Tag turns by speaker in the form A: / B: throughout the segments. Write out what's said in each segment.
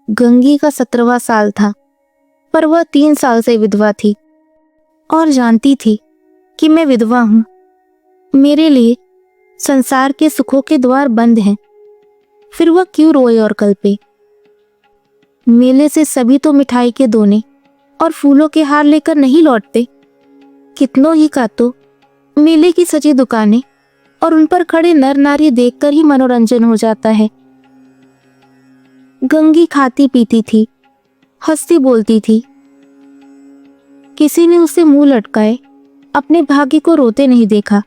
A: गंगी का 17वां साल था, पर वह 3 साल से विधवा थी और जानती थी कि मैं विधवा हूं। मेरे लिए संसार के सुखों के द्वार बंद हैं। फिर वह क्यों रोए और कल्पे। मेले से सभी तो मिठाई के दोने और फूलों के हार लेकर नहीं लौटते। कितनों ही का तो मेले की सजी दुकानें और उन पर खड़े नर नारी देखकर ही मनोरंजन हो जाता है। गंगी खाती पीती थी, हंसती बोलती थी। किसी ने उसे मुंह लटकाए अपने भाग्य को रोते नहीं देखा।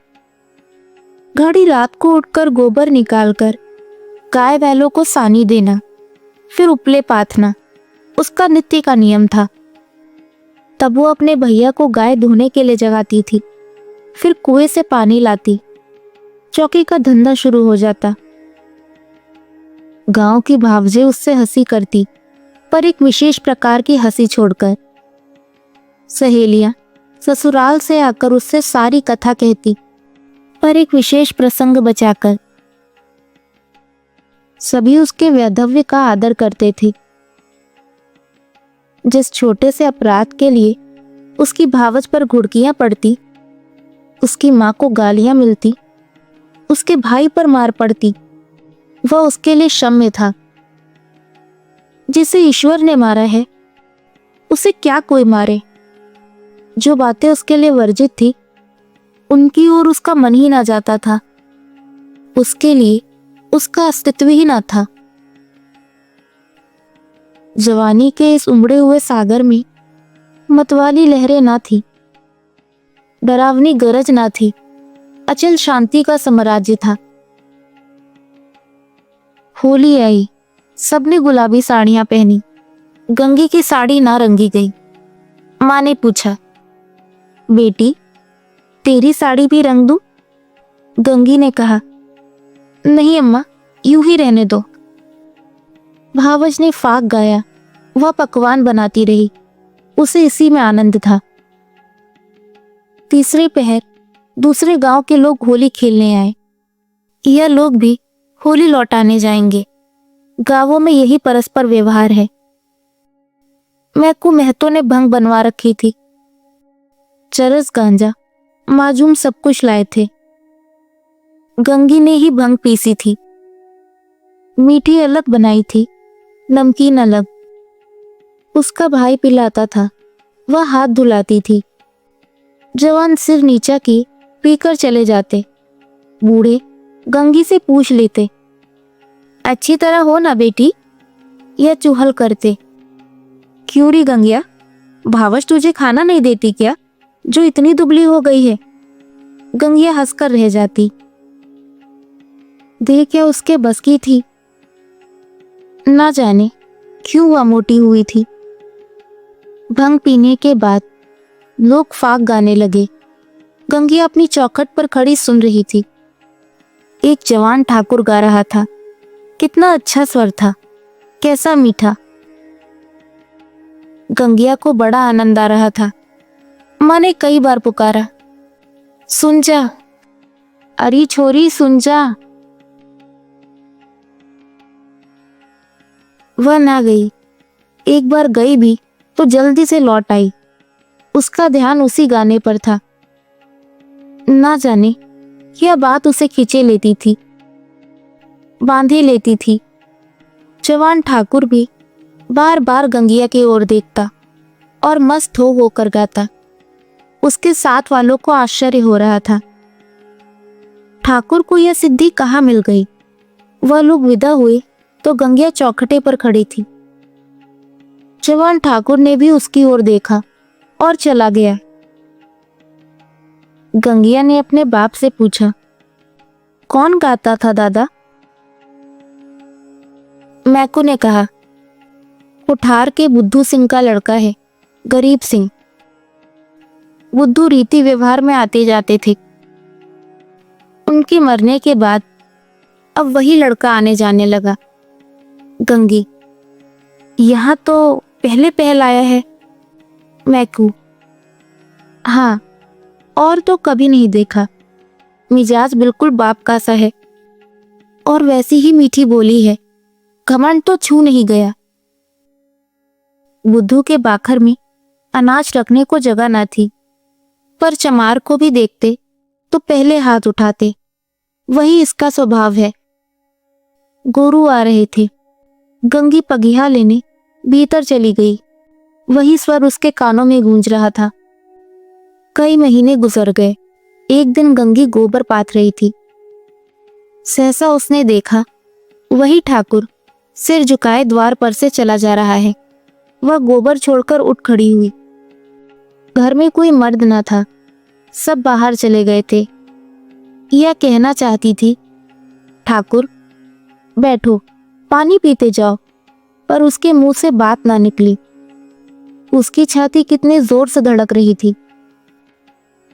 A: घड़ी रात को उठकर गोबर निकालकर गाय बैलों को सानी देना, फिर उपले पाथना उसका नित्य का नियम था। तब वो अपने भैया को गाय धोने के लिए जगाती थी, फिर कुएं से पानी लाती। चौकी का धंधा शुरू हो जाता। गांव की भावजे उससे हंसी करती, पर एक विशेष प्रकार की हंसी छोड़कर। सहेलियां ससुराल से आकर उससे सारी कथा कहती, पर एक विशेष प्रसंग बचाकर। सभी उसके वैधव्य का आदर करते थे। जिस छोटे से अपराध के लिए उसकी भावज पर घुड़कियां पड़ती, उसकी मां को गालियां मिलती, उसके भाई पर मार पड़ती, वह उसके लिए क्षम्य था। जिसे ईश्वर ने मारा है उसे क्या कोई मारे। जो बातें उसके लिए वर्जित थी उनकी ओर उसका मन ही ना जाता था। उसके लिए उसका अस्तित्व ही ना था। जवानी के इस उमड़े हुए सागर में मतवाली लहरें ना थी, डरावनी गरज ना थी, अचल शांति का साम्राज्य था। होली आई, सबने गुलाबी साड़ियां पहनी। गंगी की साड़ी ना रंगी गई। मां ने पूछा, बेटी तेरी साड़ी भी रंग दूं? गंगी ने कहा, नहीं अम्मा, यूं ही रहने दो। भावज ने फाग गाया। वह पकवान बनाती रही। उसे इसी में आनंद था। तीसरे पहर दूसरे गांव के लोग होली खेलने आए। यह लोग भी होली लौटाने जाएंगे। गांवों में यही परस्पर व्यवहार है। मैकू महतो ने भंग बनवा रखी थी। चरस, गांजा, माजूम सब कुछ लाए थे। गंगी ने ही भंग पीसी थी। मीठी अलग बनाई थी, नमकीन अलग। उसका भाई पिलाता था, वह हाथ धुलाती थी। जवान सिर नीचा की पीकर चले जाते। बूढ़े गंगी से पूछ लेते, अच्छी तरह हो ना बेटी? यह चुहल करते। क्यों री गंगिया, भावज तुझे खाना नहीं देती क्या, जो इतनी दुबली हो गई है? गंगिया हंसकर रह जाती। देह क्या उसके बस की थी? ना जाने क्यों वह मोटी हुई थी। भंग पीने के बाद लोग फाग गाने लगे। गंगिया अपनी चौखट पर खड़ी सुन रही थी। एक जवान ठाकुर गा रहा था। कितना अच्छा स्वर था, कैसा मीठा। गंगिया को बड़ा आनंद आ रहा था। मां ने कई बार पुकारा, सुन जा, अरी छोरी सुन जा। वह ना गई। एक बार गई भी तो जल्दी से लौट आई। उसका ध्यान उसी गाने पर था। ना जाने यह बात उसे खींचे लेती थी, बांधे लेती थी। जवान ठाकुर भी बार बार गंगिया की ओर देखता और मस्त हो होकर गाता। उसके साथ वालों को आश्चर्य हो रहा था, ठाकुर को यह सिद्धि कहाँ मिल गई। वह लोग विदा हुए तो गंगिया चौखटे पर खड़ी थी। जवान ठाकुर ने भी उसकी ओर देखा और चला गया। गंगिया ने अपने बाप से पूछा, कौन गाता था दादा? मैकू ने कहा, कुठार के बुद्धू सिंह का लड़का है, गरीब सिंह। बुद्धू रीति व्यवहार में आते जाते थे। उनके मरने के बाद अब वही लड़का आने जाने लगा। गंगी, यहाँ तो पहले पहल आया है। मैकू, हाँ, और तो कभी नहीं देखा। मिजाज बिल्कुल बाप का सा है और वैसी ही मीठी बोली है। घमंड तो छू नहीं गया। बुद्धू के बाखर में अनाज रखने को जगह न थी, पर चमार को भी देखते तो पहले हाथ उठाते। वही इसका स्वभाव है। गोरू आ रहे थे। गंगी पगिया लेने भीतर चली गई। वही स्वर उसके कानों में गूंज रहा था। कई महीने गुजर गए। एक दिन गंगी गोबर पाथ रही थी। सहसा उसने देखा वही ठाकुर सिर झुकाए द्वार पर से चला जा रहा है। वह गोबर छोड़कर उठ खड़ी हुई। घर में कोई मर्द न था, सब बाहर चले गए थे। यह कहना चाहती थी, ठाकुर बैठो, पानी पीते जाओ, पर उसके मुंह से बात ना निकली। उसकी छाती कितने जोर से धड़क रही थी।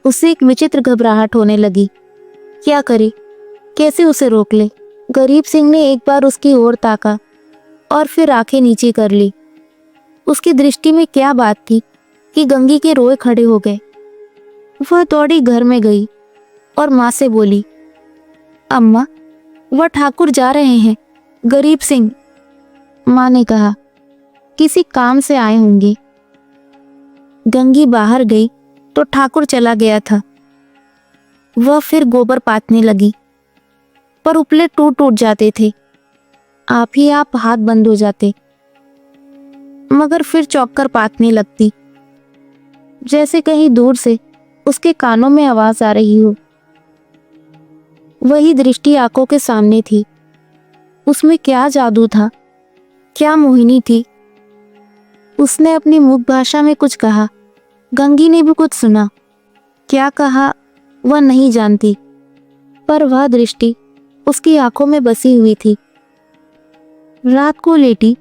A: उसे एक विचित्र घबराहट होने लगी। क्या करे, कैसे उसे रोक ले। गरीब सिंह ने एक बार उसकी ओर ताका और फिर आंखें नीची कर ली। उसकी दृष्टि में क्या बात थी कि गंगी के रोए खड़े हो गए। वह दौड़ी घर में गई और माँ से बोली, अम्मा, वह ठाकुर जा रहे हैं, गरीब सिंह। माँ ने कहा, किसी काम से आए होंगे। गंगी बाहर गई तो ठाकुर चला गया था। वह फिर गोबर पाथने लगी, पर उपले टूट टूट जाते थे। आप ही आप हाथ बंद हो जाते, मगर फिर चौंक कर पाथने लगती, जैसे कहीं दूर से उसके कानों में आवाज आ रही हो। वही दृष्टि आंखों के सामने थी। उसमें क्या जादू था, क्या मोहिनी थी। उसने अपनी मुख भाषा में कुछ कहा। गंगी ने भी कुछ सुना। क्या कहा वह नहीं जानती, पर वह दृष्टि उसकी आंखों में बसी हुई थी। रात को लेटी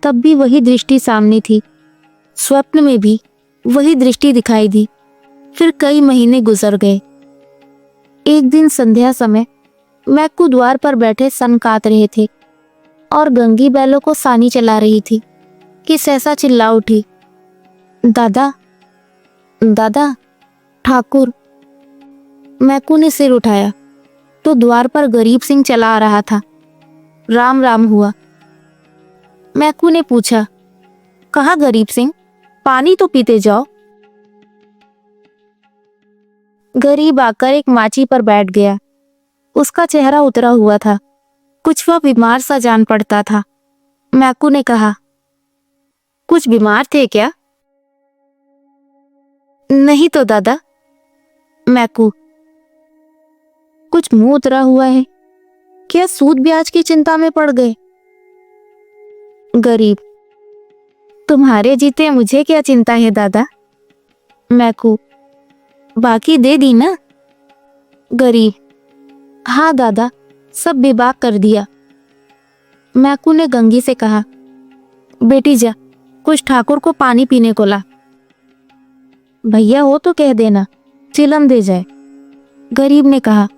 A: तब भी वही दृष्टि सामने थी। स्वप्न में भी वही दृष्टि दिखाई दी। फिर कई महीने गुजर गए। एक दिन संध्या समय मैक्कू द्वार पर बैठे सन कात रहे थे और गंगी बैलों को सानी चला रही थी कि सहसा चिल्ला उठी, दादा, दादा, ठाकुर। मैक्कू ने सिर उठाया तो द्वार पर गरीब सिंह चला आ रहा था। राम राम हुआ। मैक्कू ने पूछा, कहाँ गरीब सिंह, पानी तो पीते जाओ। गरीब आकर एक माची पर बैठ गया। उसका चेहरा उतरा हुआ था, कुछ वह बीमार सा जान पड़ता था। मैक्कू ने कहा, कुछ बीमार थे क्या? नहीं तो दादा। मैक्कू, कुछ मुंह उतरा हुआ है, क्या सूद ब्याज की चिंता में पड़ गए? गरीब, तुम्हारे जीते मुझे क्या चिंता है दादा। मैक्कू, बाकी दे दी ना? गरीब, हाँ दादा, सब बेबाक कर दिया। मैक्कू ने गंगी से कहा, बेटी जा, कुछ ठाकुर को पानी पीने को ला। भैया हो तो कह देना, चिलम दे जाए। गरीब ने कहा,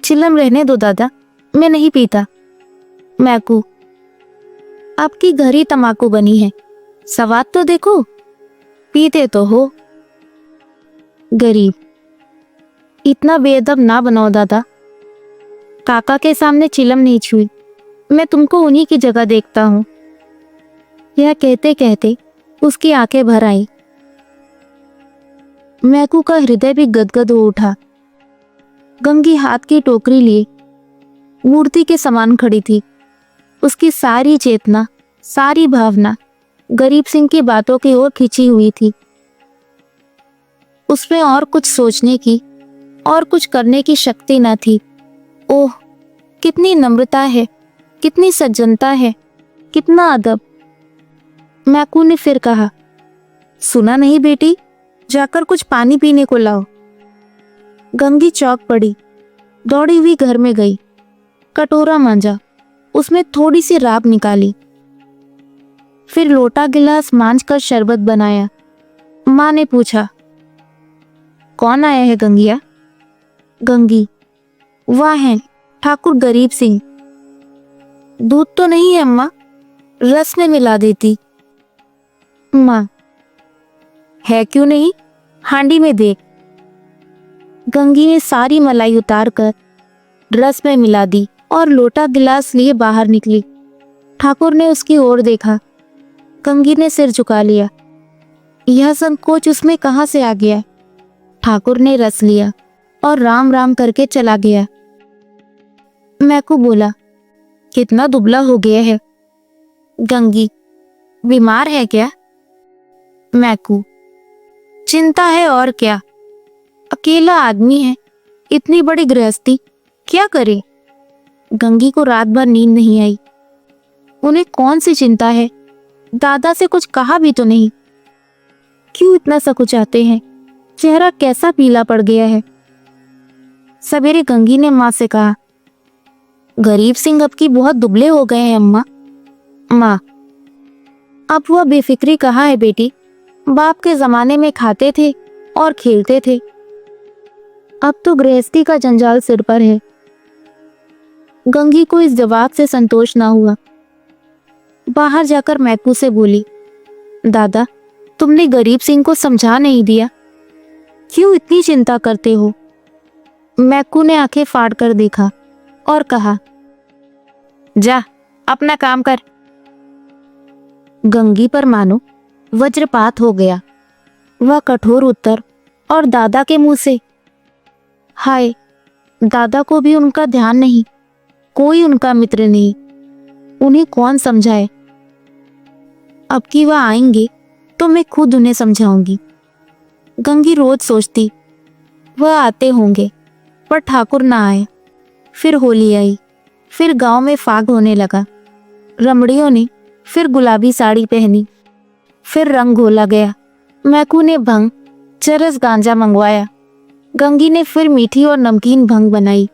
A: चिलम रहने दो दादा, मैं नहीं पीता। मैक्कू, आपकी घर ही तमाकू बनी है, स्वाद तो देखो, पीते तो हो। गरीब, इतना बेअदब ना बनाओ दादा। काका के सामने चिलम नहीं छुई, मैं तुमको उन्हीं की जगह देखता हूं। यह कहते कहते उसकी आंखें भर आई। मैक्कू का हृदय भी गदगद हो उठा। गंगी हाथ की टोकरी लिए मूर्ति के समान खड़ी थी। उसकी सारी चेतना, सारी भावना गरीब सिंह की बातों की ओर खिंची हुई थी। उसमें और कुछ सोचने की और कुछ करने की शक्ति न थी। ओह, कितनी नम्रता है, कितनी सज्जनता है, कितना अदब। मैक्कू ने फिर कहा, सुना नहीं बेटी, जाकर कुछ पानी पीने को लाओ। गंगी चौंक पड़ी, दौड़ी हुई घर में गई, कटोरा मांजा, उसमें थोड़ी सी राब निकाली, फिर लोटा गिलास मांझ कर शरबत बनाया। माँ ने पूछा, कौन आया है गंगिया? गंगी, वह है ठाकुर गरीब सिंह। दूध तो नहीं है अम्मा, रस में मिला देती। माँ, है क्यों नहीं, हांडी में देख। गंगी ने सारी मलाई उतार कर रस में मिला दी और लोटा गिलास लिए बाहर निकली। ठाकुर ने उसकी ओर देखा। गंगी ने सिर झुका लिया। यह संकोच उसमें कहाँ से आ गया? ठाकुर ने रस लिया और राम राम करके चला गया। मैकू बोला, कितना दुबला हो गया है। गंगी, बीमार है क्या? मैकू, चिंता है और क्या, अकेला आदमी है, इतनी बड़ी गृहस्थी, क्या करे? गंगी को रात भर नींद नहीं आई। उन्हें कौन सी चिंता है? दादा से कुछ कहा भी तो नहीं। क्यों इतना सकुचाते हैं? चेहरा कैसा पीला पड़ गया है। सवेरे गंगी ने माँ से कहा, गरीब सिंह अब की बहुत दुबले हो गए हैं अम्मा। माँ, अब वह बेफिक्री कहाँ है बेटी? बाप के जमाने में खाते थे और खेलते थे। अब तो गृहस्थी का जंजाल सिर पर है। गंगी को इस जवाब से संतोष ना हुआ। बाहर जाकर मैकू से बोली, दादा, तुमने गरीब सिंह को समझा नहीं दिया? क्यों इतनी चिंता करते हो? मैकू ने आंखें फाड़ कर देखा और कहा, जा अपना काम कर। गंगी पर मानो वज्रपात हो गया। वह कठोर उत्तर और दादा के मुंह से। हाय, दादा को भी उनका ध्यान नहीं, कोई उनका मित्र नहीं। उन्हें कौन समझाए? अब की वह आएंगे तो मैं खुद उन्हें समझाऊंगी। गंगी रोज सोचती वह आते होंगे, पर ठाकुर ना आए। फिर होली आई, फिर गांव में फाग होने लगा। रमड़ियों ने फिर गुलाबी साड़ी पहनी, फिर रंग घोला गया। मैकू ने भंग, चरस गांजा मंगवाया। गंगी ने फिर मीठी और नमकीन भंग बनाई।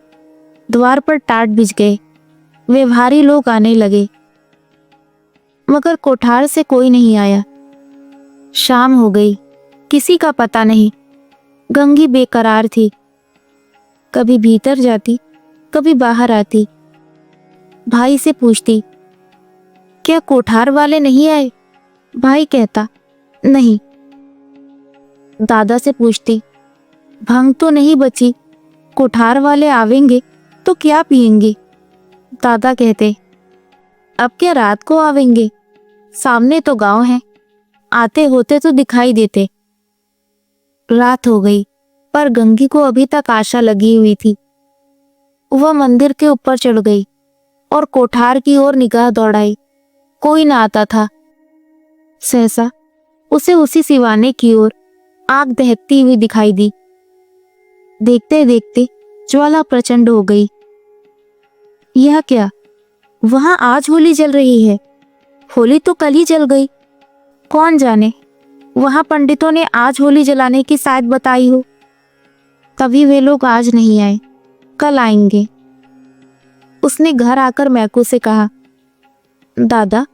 A: द्वार पर टाट बिछ गए। व्यवहारी लोग आने लगे, मगर कोठार से कोई नहीं आया। शाम हो गई, किसी का पता नहीं। गंगी बेकरार थी, कभी भीतर जाती, कभी बाहर आती। भाई से पूछती, क्या कोठार वाले नहीं आए? भाई कहता, नहीं। दादा से पूछती, भंग तो नहीं बची, कोठार वाले आवेंगे तो क्या पिएंगे? दादा कहते, अब क्या रात को आवेंगे? सामने तो गांव है, आते होते तो दिखाई देते। रात हो गई, पर गंगी को अभी तक आशा लगी हुई थी। वह मंदिर के ऊपर चढ़ गई और कोठार की ओर निगाह दौड़ाई। कोई ना आता था। सहसा उसे उसी सिवाने की ओर आग दहकती हुई दिखाई दी। देखते देखते ज्वाला प्रचंड हो गई। यह क्या? वहां आज होली जल रही है। होली तो कल ही जल गई। कौन जाने, वहां पंडितों ने आज होली जलाने की शायद बताई हो। तभी वे लोग आज नहीं आए, कल आएंगे। उसने घर आकर मैकू से कहा, दादा,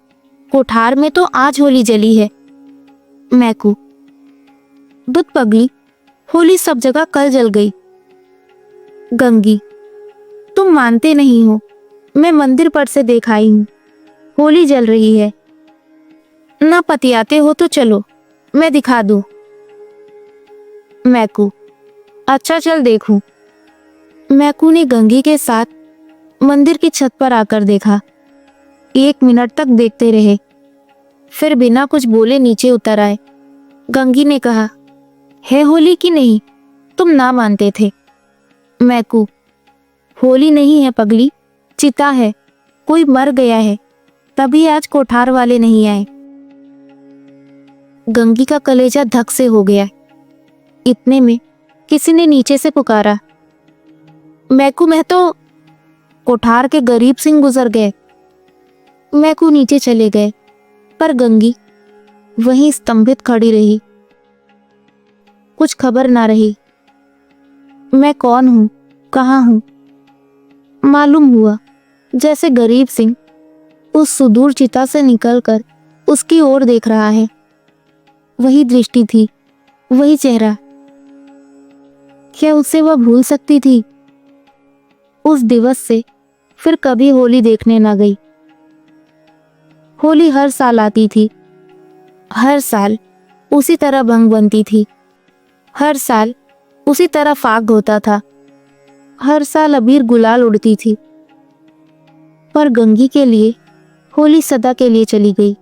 A: कोठार में तो आज होली जली है। मैकू, दुध पगली, होली सब जगह कल जल गई। गंगी, तुम मानते नहीं हो, मैं मंदिर पर से देख आई हूं, होली जल रही है। ना पतियाते हो तो चलो, मैं दिखा दूं। मैकू, अच्छा चल देखूं। मैकू ने गंगी के साथ मंदिर की छत पर आकर देखा। 1 मिनट तक देखते रहे, फिर बिना कुछ बोले नीचे उतर आए। गंगी ने कहा, है होली कि नहीं? तुम ना मानते थे। मैकू, होली नहीं है पगली, चिता है, कोई मर गया है, तभी आज कोठार वाले नहीं आए। गंगी का कलेजा धक से हो गया। इतने में किसी ने नीचे से पुकारा, मैकू महतो। कोठार के गरीब सिंह गुजर गए। मैकू नीचे चले गए, पर गंगी वहीं स्तंभित खड़ी रही। कुछ खबर ना रही। मैं कौन हूं, कहाँ हूं? मालूम हुआ जैसे गरीब सिंह उस सुदूर चिता से निकलकर उसकी ओर देख रहा है। वही दृष्टि थी, वही चेहरा। क्या उसे वह भूल सकती थी? उस दिवस से फिर कभी होली देखने ना गई। होली हर साल आती थी, हर साल उसी तरह भंग बनती थी, हर साल उसी तरह फाग होता था, हर साल अबीर गुलाल उड़ती थी। पर गंगी के लिए होली सदा के लिए चली गई।